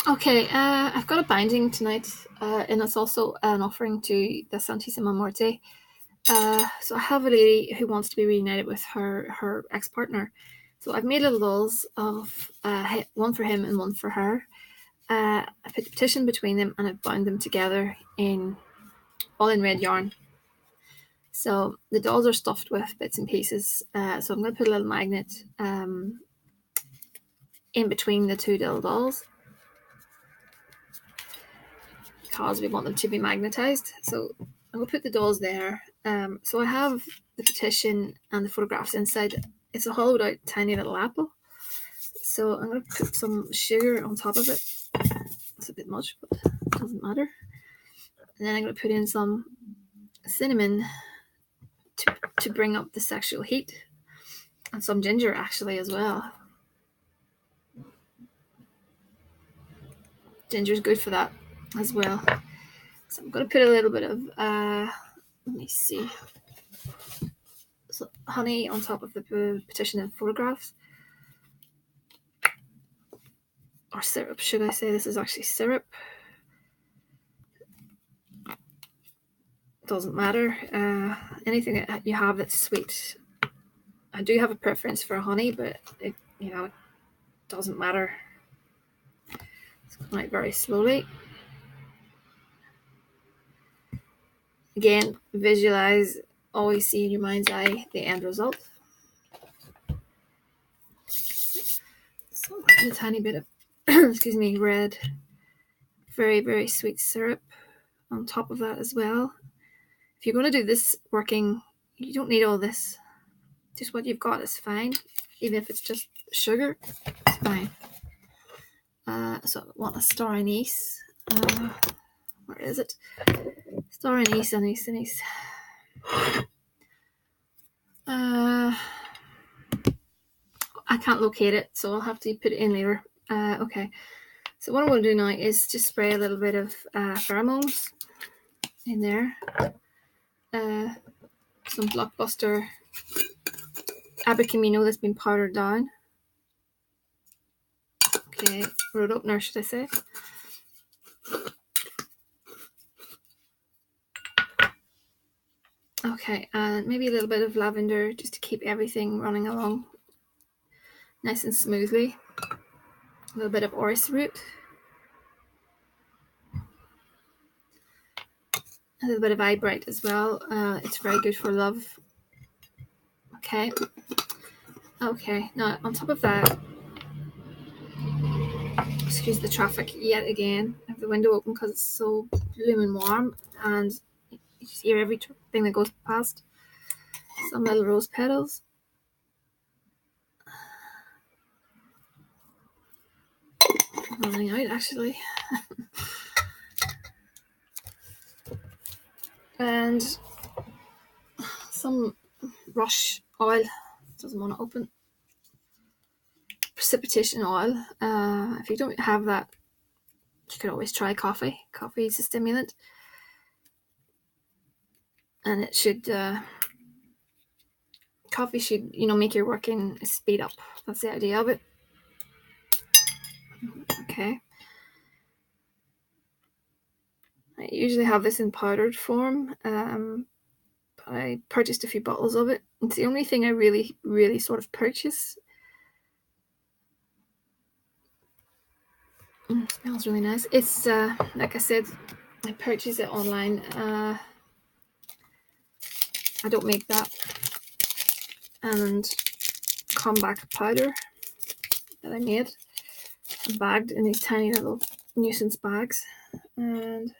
Okay, I've got a binding tonight, and it's also an offering to the Santissima Morte. So I have a lady who wants to be reunited with her ex partner. So I've made little dolls of one for him and one for her. I put the petition between them and I've bound them together in all in red yarn. So the dolls are stuffed with bits and pieces. So I'm going to put a little magnet in between the two little dolls because we want them to be magnetized. So I'm going to put the dolls there. So I have the petition and the photographs inside. It's a hollowed out tiny little apple. So I'm going to put some sugar on top of it. It's a bit much, but it doesn't matter. And then I'm going to put in some cinnamon to bring up the sexual heat, and some ginger actually as well. Ginger's good for that as well. So I'm going to put a little bit of, let me see, so honey on top of the petition and photographs. Or syrup, should I say? This is actually syrup. Doesn't matter. Anything that you have that's sweet. I do have a preference for honey, but it doesn't matter. It's coming out very slowly. Again, visualize, always see in your mind's eye the end result. So a tiny bit of, excuse me, red, very, very sweet syrup on top of that as well. If you're going to do this working, you don't need all this. Just what you've got is fine. Even if it's just sugar, it's fine. So I want a star anise. Where is it? Star anise. I can't locate it, so I'll have to put it in later. Okay. So what I'm going to do now is just spray a little bit of pheromones in there. Some Blockbuster Abacamino that's been powdered down. Okay, road opener, should I say? Okay, and maybe a little bit of lavender just to keep everything running along nice and smoothly. A little bit of orris root. A little bit of eyebright as well. It's very good for love. Okay. Okay, now on top of that, excuse the traffic yet again. I have the window open because it's so blooming warm and you just hear everything that goes past. Some little rose petals. I'm running out actually. And some rush oil. Doesn't want to open. Precipitation oil. If you don't have that, you could always try coffee. Coffee is a stimulant. And it should, coffee should, make your working speed up. That's the idea of it. Okay. I usually have this in powdered form. I purchased a few bottles of it. It's the only thing I really, really sort of purchase. It smells really nice. It's, like I said, I purchased it online. I don't make that. And combat powder that I made, bagged in these tiny little nuisance bags. And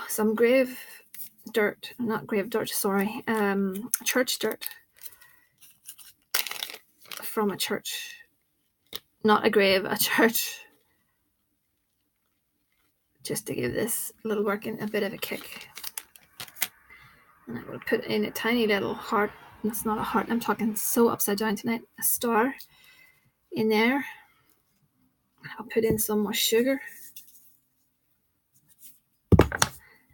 some church dirt from a church. Not a grave, a church. Just to give this little working a bit of a kick. And I will put in a tiny little heart. That's not a heart, I'm talking so upside down tonight. A star in there. I'll put in some more sugar.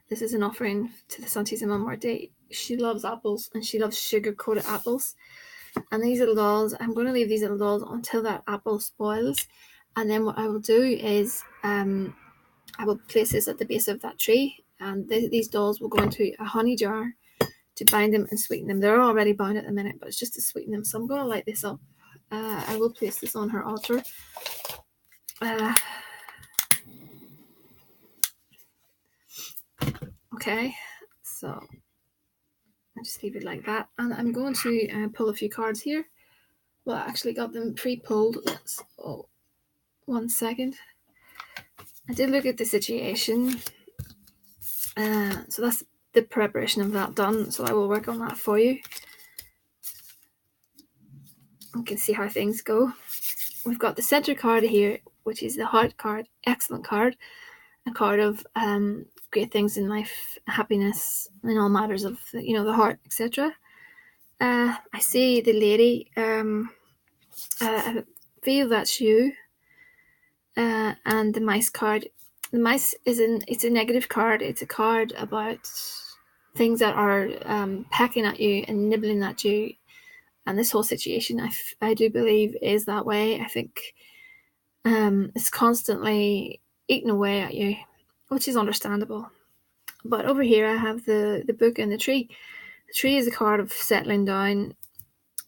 This is an offering to the Santissima Morte. She loves apples and she loves sugar-coated apples. And these little dolls, I'm going to leave these little dolls until that apple spoils. And then what I will do is I will place this at the base of that tree, and these dolls will go into a honey jar to bind them and sweeten them. They're already bound at the minute, but it's just to sweeten them. So I'm going to light this up. I will place this on her altar. Okay, so I just leave it like that, and I'm going to pull a few cards here. Well, I actually got them pre-pulled. So 1 second. I did look at the situation. So that's the preparation of that done. So I will work on that for you. You can see how things go. We've got the center card here, which is the heart card. Excellent card. A card of great things in life, happiness in all matters of the heart, etc. I see the lady. I feel that's you. And the mice card. The mice it's a negative card. It's a card about things that are pecking at you and nibbling at you. And this whole situation, I do believe, is that way. I think it's constantly eating away at you, which is understandable. But over here, I have the book and the tree. The tree is a card of settling down.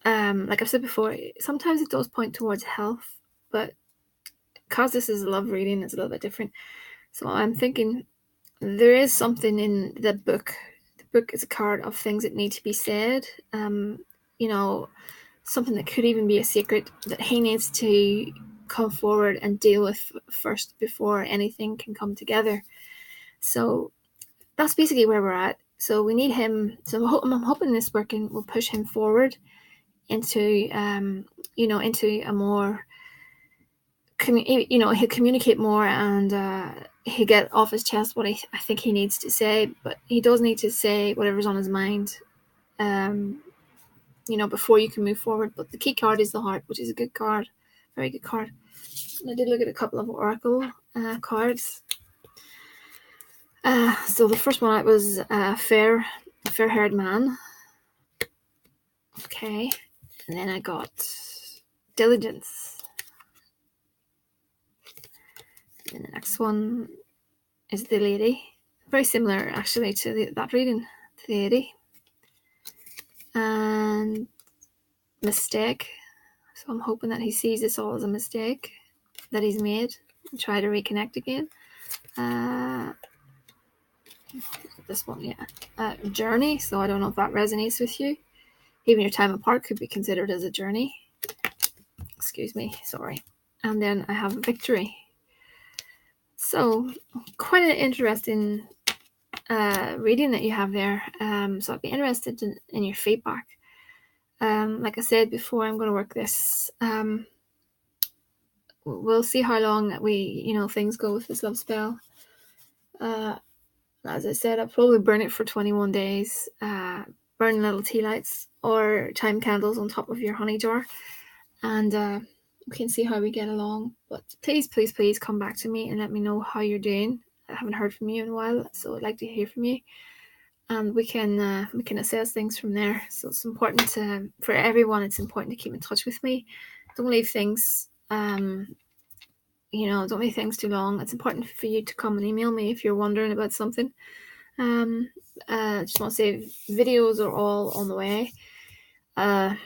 Like I've said before, sometimes it does point towards health, but because this is a love reading, it's a little bit different. So I'm thinking there is something in the book. The book is a card of things that need to be said. Something that could even be a secret that he needs to come forward and deal with first before anything can come together. So that's basically where we're at. So we need him. So I'm hoping this working will push him forward into, into a more, he'll communicate more, and he'll get off his chest what I think he needs to say. But he does need to say whatever's on his mind, before you can move forward. But the key card is the heart, which is a good card, very good card. And I did look at a couple of oracle cards. So the first one was a fair-haired man. Okay, and then I got diligence. And the next one is the lady. Very similar, actually, to that reading, to the lady. And mistake. So I'm hoping that he sees this all as a mistake that he's made and try to reconnect again. This one, yeah. Journey. So I don't know if that resonates with you. Even your time apart could be considered as a journey. Excuse me, sorry. And then I have victory. So quite an interesting reading that you have there. So I'd be interested in your feedback. Like I said before, I'm going to work this. We'll see how long things go with this love spell. As I said, I'll probably burn it for 21 days. Burn little tea lights or time candles on top of your honey jar, and we can see how we get along. But please come back to me and let me know how you're doing. I haven't heard from you in a while, so I'd like to hear from you, and we can assess things from there. So it's important for everyone. It's important to keep in touch with me. Don't leave things. Don't leave things too long. It's important for you to come and email me if you're wondering about something. Just want to say videos are all on the way. I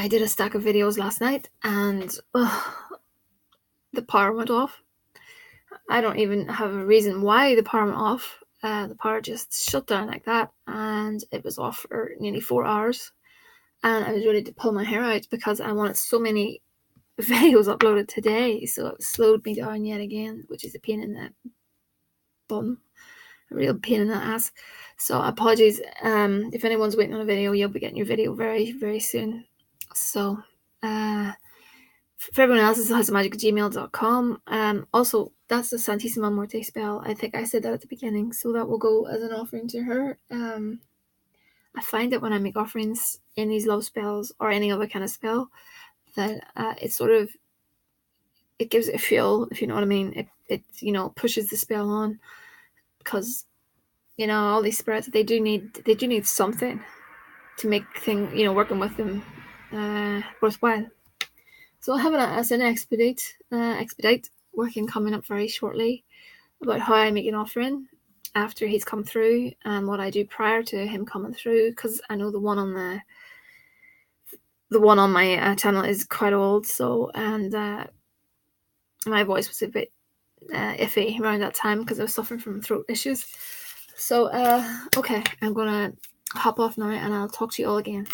did a stack of videos last night, and the power went off. I don't even have a reason why the power went off. The power just shut down like that, and it was off for nearly 4 hours. And I was ready to pull my hair out because I wanted so many videos uploaded today, so it slowed me down yet again, which is a pain in the bum. A real pain in the ass. So apologies. If anyone's waiting on a video, you'll be getting your video very, very soon. So for everyone else, it's thehouseofmagick@gmail.com. Also, that's the Santissima Morte spell. I think I said that at the beginning, so that will go as an offering to her. I find that when I make offerings in these love spells or any other kind of spell, that it gives it a feel, if you know what I mean. It pushes the spell on, because all these spirits, they do need something to make working with them worthwhile. So I have an expedite working coming up very shortly about how I make an offering after he's come through and what I do prior to him coming through, because I know the one on my channel is quite old, so and my voice was a bit iffy around that time because I was suffering from throat issues. So okay, I'm gonna hop off now and I'll talk to you all again.